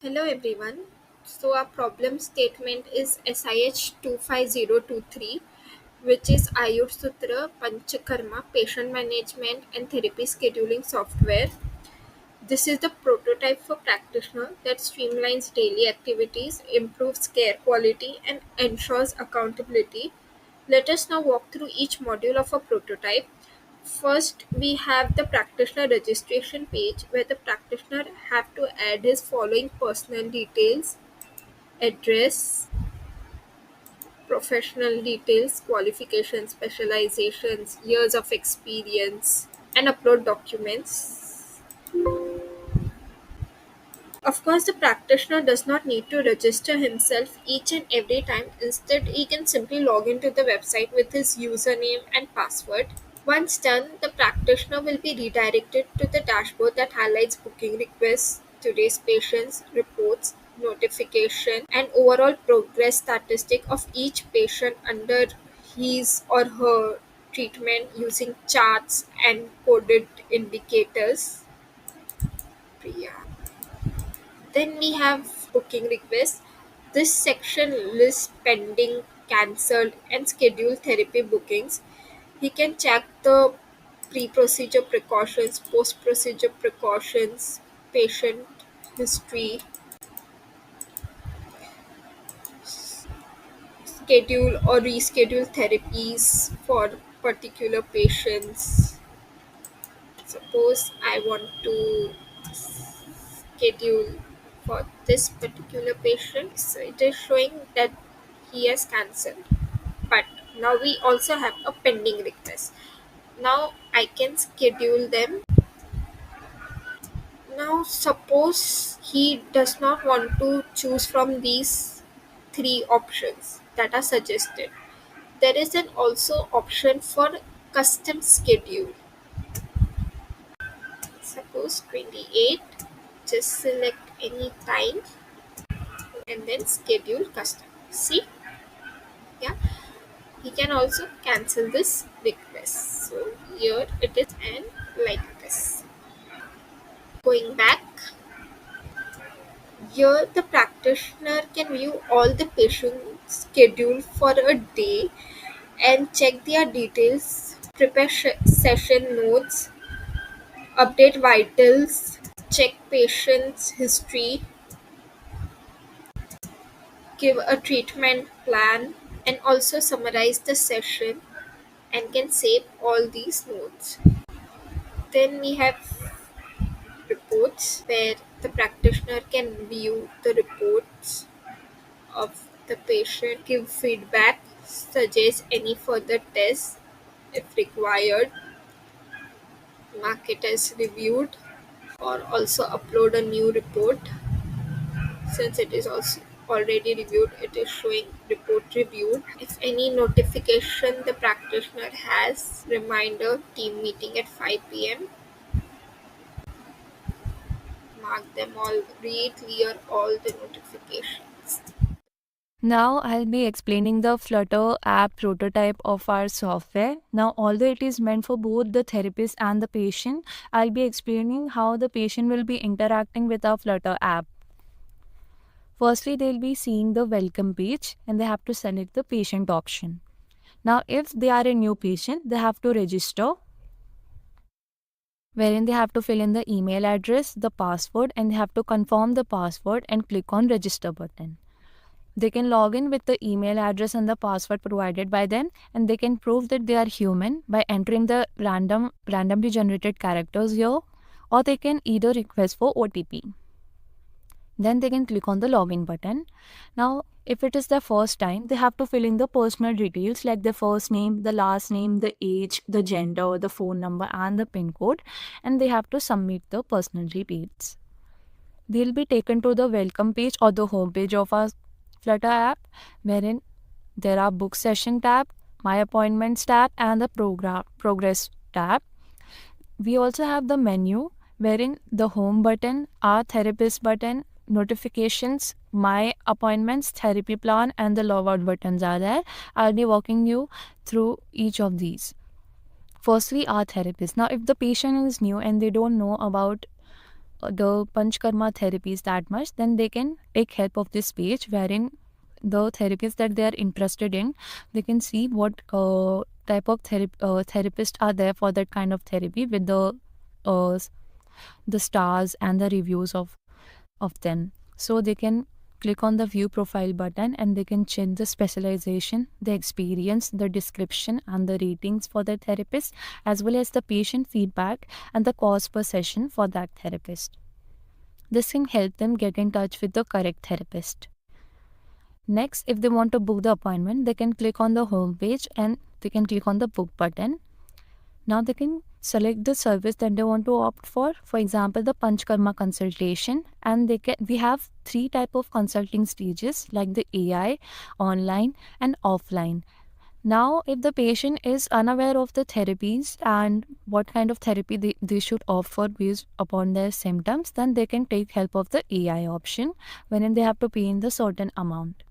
Hello everyone. So our problem statement is SIH 25023, which is Ayur Sutra Panchakarma Patient Management and Therapy Scheduling Software. This is the prototype for practitioner that streamlines daily activities, improves care quality, and ensures accountability. Let us now walk through each module of a prototype. First, we have the practitioner registration page where the practitioner have to add his following personal details: address, professional details, qualifications, specializations, years of experience, and upload documents. Of course, the practitioner does not need to register himself each and every time. Instead, he can simply log into the website with his username and password. Once done, the practitioner will be redirected to the dashboard that highlights booking requests, today's patients, reports, notification, and overall progress statistic of each patient under his or her treatment using charts and coded indicators. Priya. Then we have booking requests. This section lists pending, cancelled, and scheduled therapy bookings. He can check the pre-procedure precautions, post-procedure precautions, patient history, schedule or reschedule therapies for particular patients. Suppose I want to schedule for this particular patient, so it is showing that he has cancelled. But now we also have a pending request. Now I can schedule them. Now, suppose he does not want to choose from these three options that are suggested. There is an also option for custom schedule. Suppose 28, just select any time and then schedule custom. See, yeah, he can also cancel this request. So here it is and like this. Going back, here, the practitioner can view all the patient's schedule for a day and check their details, prepare session notes, update vitals, check patient's history, give a treatment plan, and also summarize the session and can save all these notes. Then we have reports where the practitioner can view the reports of the patient, give feedback, suggest any further tests if required, mark it as reviewed, or also upload a new report. Since it is also already reviewed, it is showing report reviewed. If any notification the practitioner has, reminder, team meeting at 5 p.m., mark them all, read clear all the notifications. Now I'll be explaining the Flutter app prototype of our software. Now, although it is meant for both the therapist and the patient, I'll be explaining how the patient will be interacting with our Flutter app. Firstly, they'll be seeing the welcome page and they have to select the patient option. Now, if they are a new patient, they have to register, wherein they have to fill in the email address, the password, and they have to confirm the password and click on register button. They can log in with the email address and the password provided by them, and they can prove that they are human by entering the randomly generated characters here, or they can either request for OTP. Then they can click on the login button. Now, if it is their first time, they have to fill in the personal details like the first name, the last name, the age, the gender, the phone number, and the PIN code, and they have to submit the personal details. They'll be taken to the welcome page or the home page of our Flutter app, wherein there are book session tab, my appointments tab, and the progress tab. We also have the menu wherein the home button, our therapist button, notifications, my appointments, therapy plan, and the logout buttons are there. I'll be walking you through each of these. Firstly, our therapist. Now, if the patient is new and they don't know about the Panchkarma therapies that much, then they can take help of this page wherein the therapists that they are interested in, they can see what type of therapists are there for that kind of therapy with uh, the stars and the reviews of them. So they can click on the view profile button and they can change the specialization, the experience, the description and the ratings for the therapist, as well as the patient feedback and the cost per session for that therapist. This can help them get in touch with the correct therapist. Next, if they want to book the appointment, they can click on the home page and they can click on the book button. Now they can select the service that they want to opt for example, the Panchkarma consultation, and we have 3 type of consulting stages like the AI, online and offline. Now, if the patient is unaware of the therapies and what kind of therapy they should opt for based upon their symptoms, then they can take help of the AI option wherein they have to pay in the certain amount.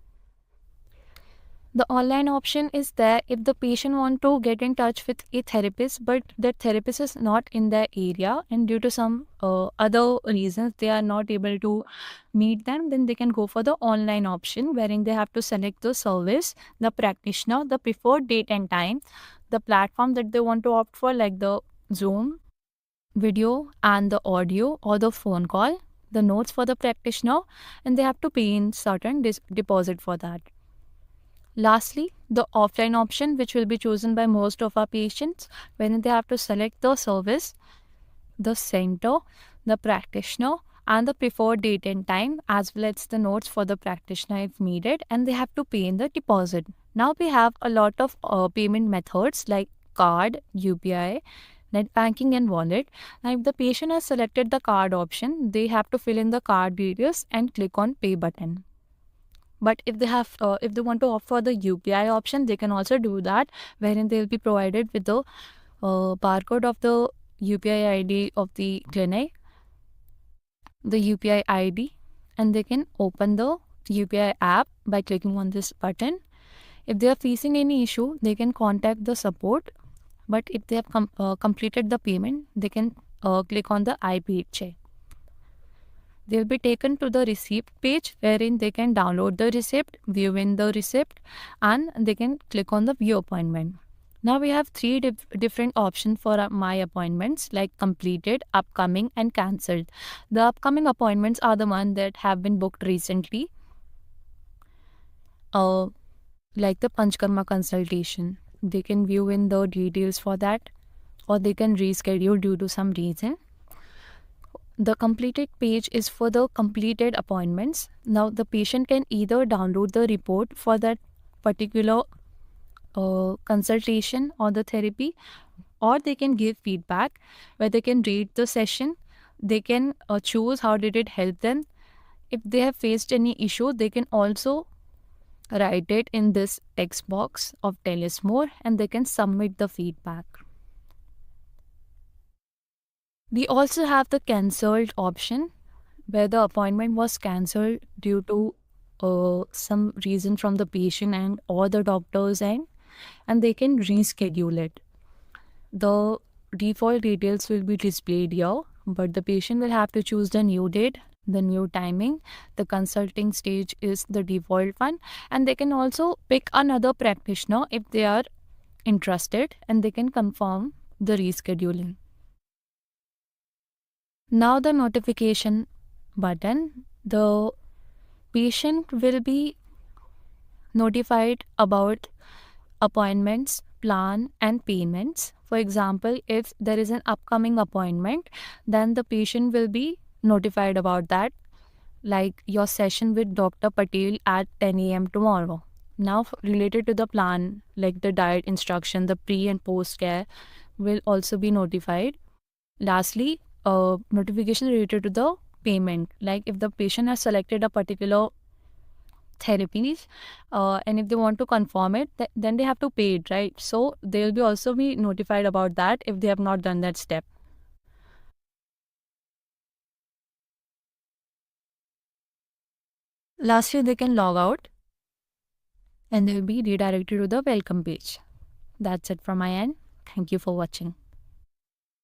The online option is there if the patient want to get in touch with a therapist, but that therapist is not in their area and due to some other reasons they are not able to meet them, then they can go for the online option wherein they have to select the service, the practitioner, the preferred date and time, the platform that they want to opt for like the Zoom, video and the audio or the phone call, the notes for the practitioner, and they have to pay in certain deposit for that. Lastly, the offline option, which will be chosen by most of our patients, when they have to select the service, the center, the practitioner, and the preferred date and time, as well as the notes for the practitioner if needed, and they have to pay in the deposit. Now we have a lot of payment methods like card, UPI, net banking, and wallet. Now, if the patient has selected the card option, they have to fill in the card details and click on pay button. But if they want to opt for the UPI option, they can also do that, wherein they will be provided with the barcode of the UPI ID of the clinic, the UPI ID, and they can open the UPI app by clicking on this button. If they are facing any issue, they can contact the support. But if they have completed the payment, they can click on the I paid check. They will be taken to the receipt page wherein they can download the receipt, view in the receipt, and they can click on the view appointment. Now we have 3 different options for my appointments like completed, upcoming and cancelled. The upcoming appointments are the ones that have been booked recently, like the Panchkarma consultation. They can view in the details for that, or they can reschedule due to some reason. The completed page is for the completed appointments. Now, the patient can either download the report for that particular consultation or the therapy, or they can give feedback where they can rate the session. They can choose how did it help them. If they have faced any issue, they can also write it in this text box of Tell us more and they can submit the feedback. We also have the cancelled option where the appointment was cancelled due to some reason from the patient and or the doctor's end, and they can reschedule it. The default details will be displayed here, but the patient will have to choose the new date, the new timing. The consulting stage is the default one, and they can also pick another practitioner if they are interested, and they can confirm the rescheduling. Now the notification button, the patient will be notified about appointments, plan and payments. For example, if there is an upcoming appointment, then the patient will be notified about that, like your session with Dr. Patel at 10 a.m. tomorrow. Now related to the plan, like the diet instruction, the pre and post care will also be notified. Lastly, notification related to the payment, like if the patient has selected a particular therapies and if they want to confirm it, then they have to pay it, right? So they'll be also be notified about that if they have not done that step. Lastly, they can log out and they'll be redirected to the welcome page. That's it from my end. Thank you for watching.